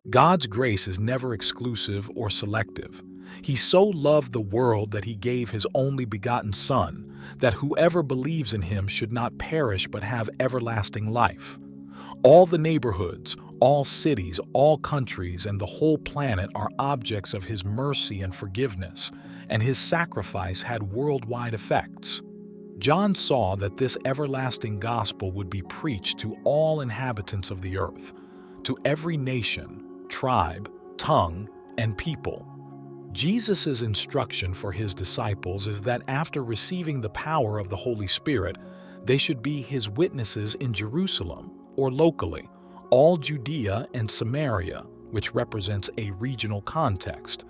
God's grace is never exclusive or selective. He so loved the world that he gave his only begotten Son, that whoever believes in him should not perish but have everlasting life. All the neighborhoods, all cities, all countries, and the whole planet are objects of his mercy and forgiveness, and his sacrifice had worldwide effects. John saw that this everlasting gospel would be preached to all inhabitants of the earth, to every nation, tribe, tongue, and people. Jesus' instruction for his disciples is that after receiving the power of the Holy Spirit, they should be his witnesses in Jerusalem, or locally, all Judea and Samaria, which represents a regional context,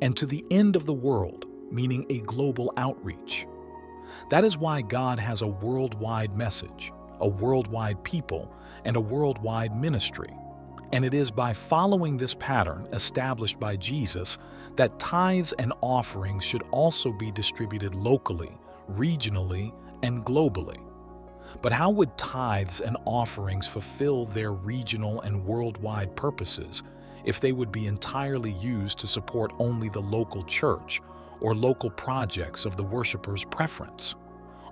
and to the end of the world, meaning a global outreach. That is why God has a worldwide message, a worldwide people, and a worldwide ministry. And it is by following this pattern established by Jesus that tithes and offerings should also be distributed locally, regionally, and globally. But how would tithes and offerings fulfill their regional and worldwide purposes if they would be entirely used to support only the local church or local projects of the worshiper's preference?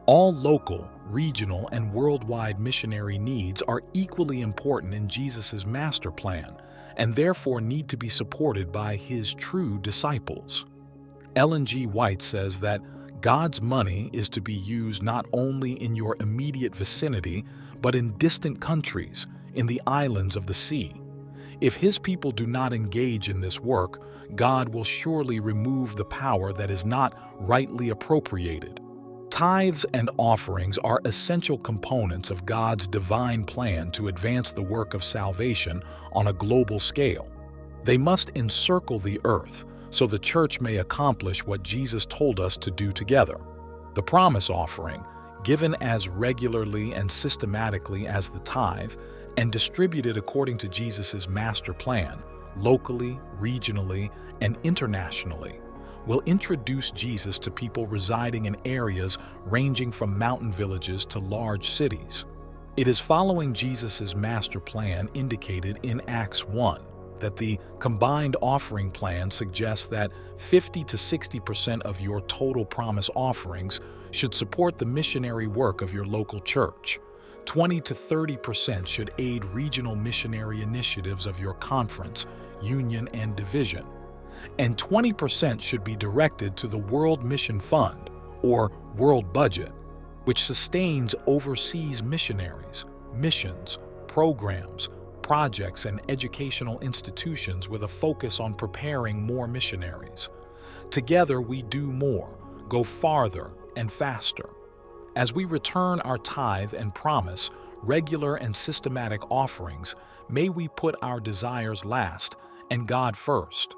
All local, regional, and worldwide missionary needs are equally important in Jesus' master plan and therefore need to be supported by his true disciples. Ellen G. White says that God's money is to be used not only in your immediate vicinity, but in distant countries, in the islands of the sea. If his people do not engage in this work, God will surely remove the power that is not rightly appropriated. Tithes and offerings are essential components of God's divine plan to advance the work of salvation on a global scale. They must encircle the earth so the church may accomplish what Jesus told us to do together. The promise offering, given as regularly and systematically as the tithe, and distributed according to Jesus' master plan, locally, regionally, and internationally, will introduce Jesus to people residing in areas ranging from mountain villages to large cities. It is following Jesus' master plan indicated in Acts 1 that the combined offering plan suggests that 50 to 60% of your total promise offerings should support the missionary work of your local church. 20 to 30% should aid regional missionary initiatives of your conference, union, and division. And 20% should be directed to the World Mission Fund, or World Budget, which sustains overseas missionaries, missions, programs, projects, and educational institutions with a focus on preparing more missionaries. Together we do more, go farther, and faster. As we return our tithe and promise, regular and systematic offerings, may we put our desires last and God first.